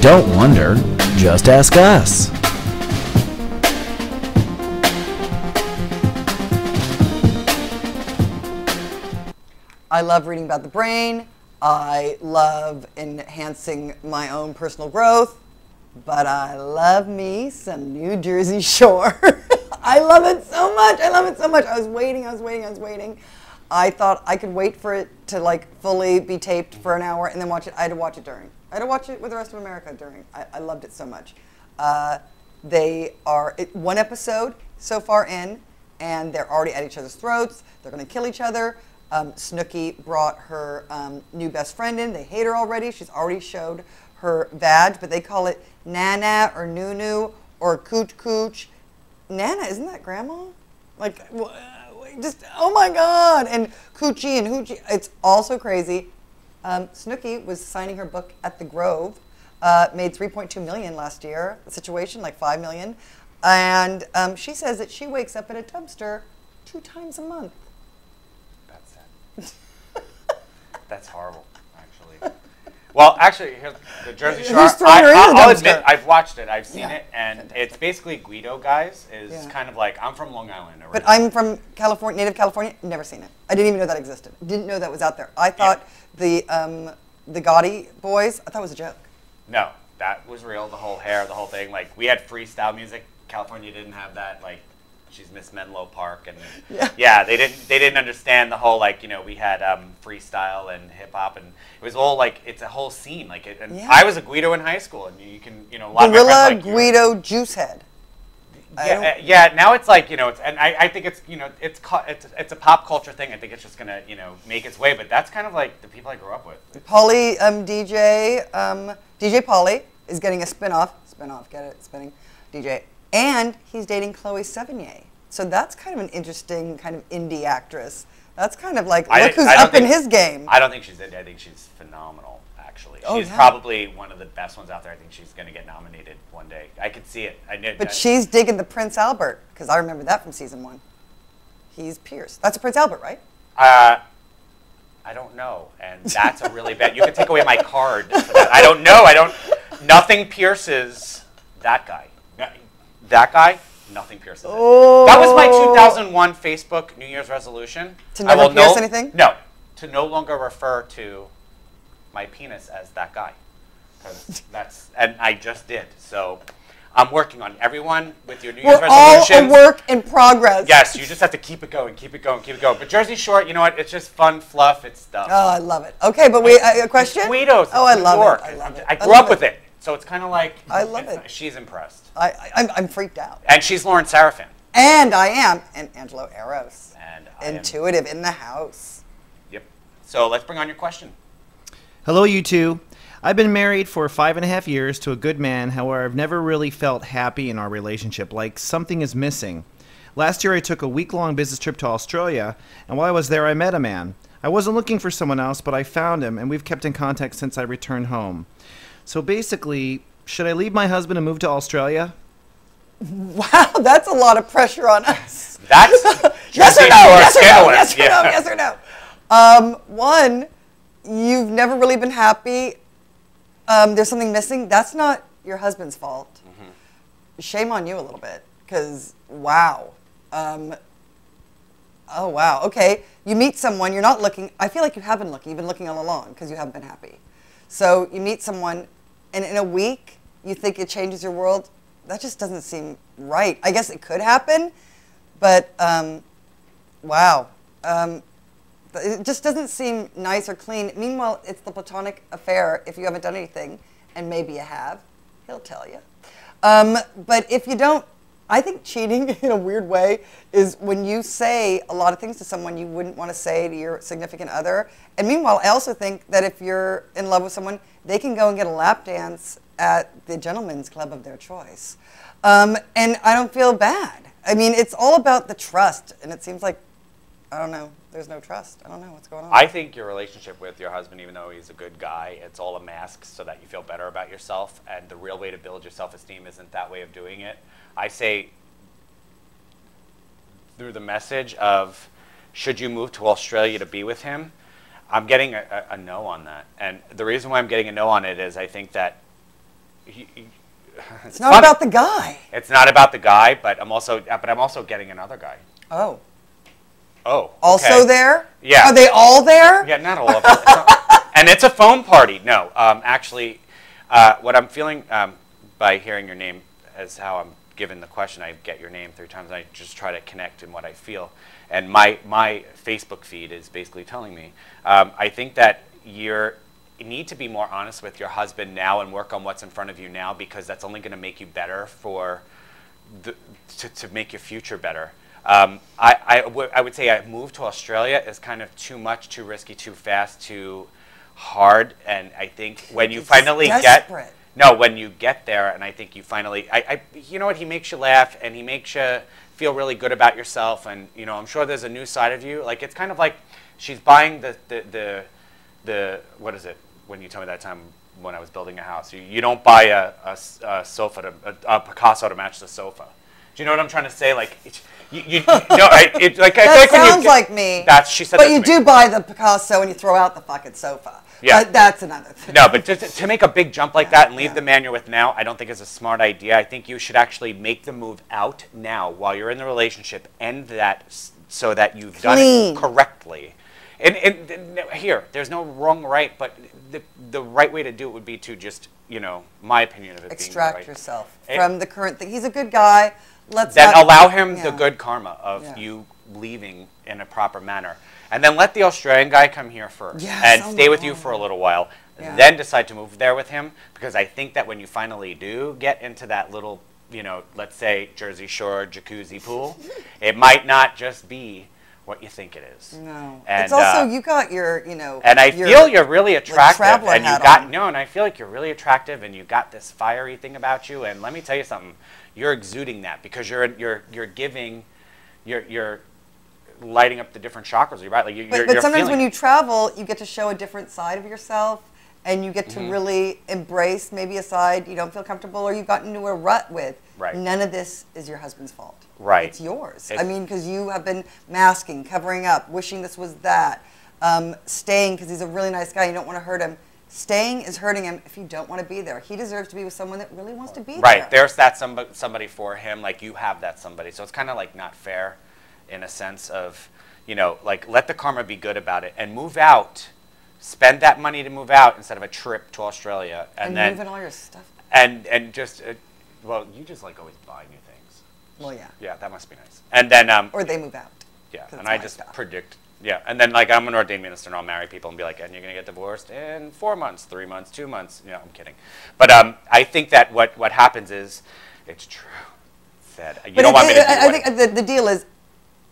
Don't wonder, just ask us. I love reading about the brain. I love enhancing my own personal growth. But I love me some New Jersey Shore. I love it so much. I love it so much. I was waiting. I thought I could wait for it to like fully be taped for an hour and then watch it. I had to watch it during. I had to watch it with the rest of America during. I loved it so much. They are one episode so far in, and they're already at each other's throats. They're going to kill each other. Snooki brought her new best friend in. They hate her already. She's already showed her vag, but they call it Nana or Nunu or Cooch Cooch. Nana, isn't that grandma? Like, just, oh my God. And Coochie and Hoochie. It's all so crazy. Snooki was signing her book at the Grove, made $3.2 million last year. The Situation, like $5 million. And she says that she wakes up in a dumpster 2 times a month. That's sad. That's horrible, actually. Well, actually, here's the Jersey Shore. I'll admit, I've watched it. I've seen it, and fantastic. It's basically Guido, guys. Is kind of like, I'm from Long Island. But I'm from California, native California. Never seen it. I didn't even know that existed. Didn't know that was out there. I thought the Gotti boys. I thought it was a joke. No, that was real. The whole hair, the whole thing. Like, we had freestyle music. California didn't have that. Like, she's Miss Menlo Park, and they didn't understand the whole, like, you know, we had freestyle and hip hop, and it was all like, it's a whole scene. Like, I was a Guido in high school, and you can, you know, a lot Gorilla of my friends, like, Guido juice head. Yeah. Now it's like, you know, it's, and I think it's, you know, it's a pop culture thing. I think it's just gonna, you know, make its way. But that's kind of like the people I grew up with. Pauly, DJ Pauly is getting a spinoff. Get it? Spinning DJ. And he's dating Chloe Sevigny. So that's kind of an interesting kind of indie actress. That's kind of like, look who's up in his game. I don't think she's indie. I think she's phenomenal, actually. She's probably one of the best ones out there. I think she's going to get nominated one day. I could see it. But she's digging the Prince Albert, because I remember that from season 1. He's Pierce. That's a Prince Albert, right? I don't know. And that's a really bad, you can take away my card for that. I don't know. Nothing pierces that guy. That guy, nothing pierces it. Oh. That was my 2001 Facebook New Year's resolution. To never pierce anything? No, to no longer refer to my penis as that guy. And I just did. So I'm working on everyone with your New Year's resolutions. We're all a work in progress. Yes, you just have to keep it going. But Jersey Shore, you know what? It's just fun, fluff, it's stuff. Oh, I love it. Okay, but a question? Guido's. Oh, I love it. I grew up with it. So it's kind of like, I love it. She's impressed. I'm freaked out. And she's Lauren Sarafan. And I am. And Angelo Eros. And Intuitive in the house. Yep. So let's bring on your question. Hello, you two. I've been married for 5.5 years to a good man. However, I've never really felt happy in our relationship, like something is missing. Last year, I took a week-long business trip to Australia, and while I was there, I met a man. I wasn't looking for someone else, but I found him, and we've kept in contact since I returned home. So basically, should I leave my husband and move to Australia? Wow, that's a lot of pressure on us. That's yes or no. One, you've never really been happy. There's something missing. That's not your husband's fault. Mm-hmm. Shame on you a little bit, because wow. Oh wow. Okay, you meet someone. You're not looking. I feel like you have been looking. You've been looking all along because you haven't been happy. So you meet someone, and in a week, you think it changes your world. That just doesn't seem right. I guess it could happen, but wow. It just doesn't seem nice or clean. Meanwhile, it's the platonic affair if you haven't done anything, and maybe you have. He'll tell you. But if you don't, I think cheating in a weird way is when you say a lot of things to someone you wouldn't want to say to your significant other. And meanwhile, I also think that if you're in love with someone, they can go and get a lap dance at the gentleman's club of their choice. And I don't feel bad. I mean, it's all about the trust. And it seems like, I don't know, there's no trust. I don't know what's going on. I think your relationship with your husband, even though he's a good guy, it's all a mask so that you feel better about yourself. And the real way to build your self-esteem isn't that way of doing it. I say through the message of, should you move to Australia to be with him? I'm getting a no on that. And the reason why I'm getting a no on it is I think that It's not about the guy. It's not about the guy, but I'm also getting another guy. Oh. Oh. Okay. Also there? Yeah. Are they all there? Yeah, not all of them. And it's a phone party. No, actually, what I'm feeling by hearing your name is how I'm given the question. I get your name 3 times. And I just try to connect in what I feel. And my Facebook feed is basically telling me. I think that you need to be more honest with your husband now and work on what's in front of you now, because that's only going to make you better to make your future better. I would say a move to Australia is kind of too much, too risky, too fast, too hard. And I think when you finally when you get there, and I think you finally, you know what, he makes you laugh and he makes you feel really good about yourself. And, you know, I'm sure there's a new side of you. Like, it's kind of like she's buying the what is it? When you tell me that time when I was building a house, you don't buy a sofa, a Picasso to match the sofa. Do you know what I'm trying to say? Like, that sounds like me. She said but that you do buy the Picasso and you throw out the fucking sofa. Yeah. But that's another thing. No, but to make a big jump like that and leave the man you're with now, I don't think is a smart idea. I think you should actually make the move out now while you're in the relationship, end that so that you've done it correctly. And here, there's no wrong, right, but the right way to do it would be to just, you know, my opinion of it extract being right. yourself from the current thing. He's a good guy. Then allow him the good karma of you leaving in a proper manner. And then let the Australian guy come here first and stay with you for a little while. Yeah. Then decide to move there with him, because I think that when you finally do get into that little, you know, let's say Jersey Shore jacuzzi pool, it might not just be what you think it is. No. And, it's also, you got your, you know. And I feel you're really attractive. And you got, no, and I feel like you're really attractive and you got this fiery thing about you. And let me tell you something. You're exuding that because you're giving, you're lighting up the different chakras, right? Like but sometimes when you travel, you get to show a different side of yourself, and you get to really embrace maybe a side you don't feel comfortable or you've gotten into a rut with. Right. None of this is your husband's fault. Right. It's yours. I mean, because you have been masking, covering up, wishing this was that, staying because he's a really nice guy, you don't want to hurt him. Staying is hurting him if you don't want to be there. He deserves to be with someone that really wants to be there. Right. There's that somebody for him, like you have that somebody. So it's kind of like not fair in a sense of, you know, like let the karma be good about it and move out. Spend that money to move out instead of a trip to Australia. And then moving all your stuff. And just, well, you just like always buy new things. Well, yeah. Yeah, that must be nice. And then... or they move out. Yeah, and I just predict... Yeah, and then like I'm an ordained minister and I'll marry people and be like, and you're going to get divorced in 4 months, 3 months, 2 months. Yeah, I'm kidding. But I think that what happens is, it's true. Said. You don't want me to do I think the deal is,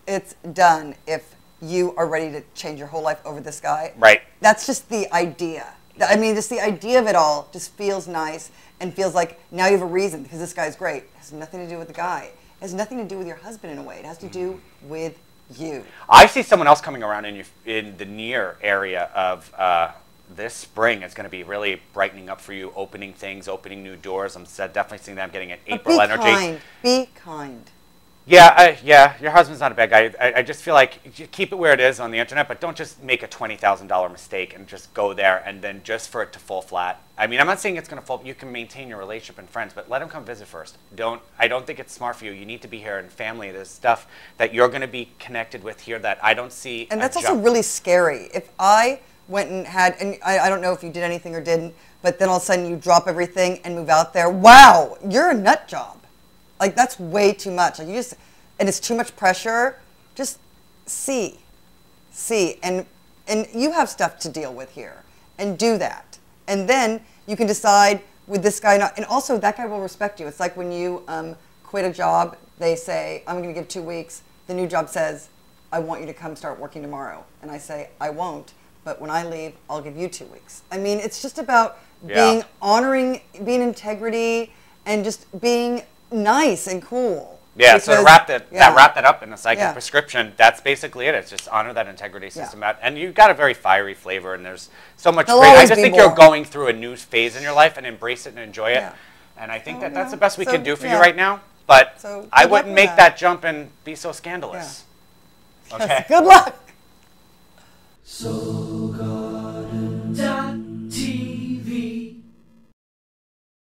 it's done if you are ready to change your whole life over this guy. Right. That's just the idea. I mean, just the idea of it all just feels nice and feels like now you have a reason because this guy's great. It has nothing to do with the guy. It has nothing to do with your husband in a way. It has to do with you. I see someone else coming around in the near area of this spring. It's going to be really brightening up for you, opening things, opening new doors. I'm definitely seeing them getting an April energy. Be kind. Yeah, your husband's not a bad guy. I just feel like you keep it where it is on the internet, but don't just make a $20,000 mistake and just go there and then just for it to fall flat. I mean, I'm not saying it's going to fall. You can maintain your relationship and friends, but let him come visit first. I don't think it's smart for you. You need to be here and family. There's stuff that you're going to be connected with here that I don't see. And that's also really scary. If I went and had, and I don't know if you did anything or didn't, but then all of a sudden you drop everything and move out there. Wow, you're a nut job. Like, that's way too much. Like, and it's too much pressure. Just see, and you have stuff to deal with here, and do that, and then you can decide with this guy not. And also, that guy will respect you. It's like when you quit a job, they say, "I'm going to give 2 weeks." The new job says, "I want you to come start working tomorrow," and I say, "I won't, but when I leave, I'll give you 2 weeks." I mean, it's just about being honoring, being integrity, and just being nice and cool. Yeah, because, so to wrap that up in a psychic prescription, that's basically it. It's just honor that integrity system out. And you've got a very fiery flavor, and there's so much great. I just think you're going through a new phase in your life, and embrace it and enjoy it. And I think that's the best we can do for you right now. But I wouldn't make that jump and be so scandalous. Okay. Good luck. So God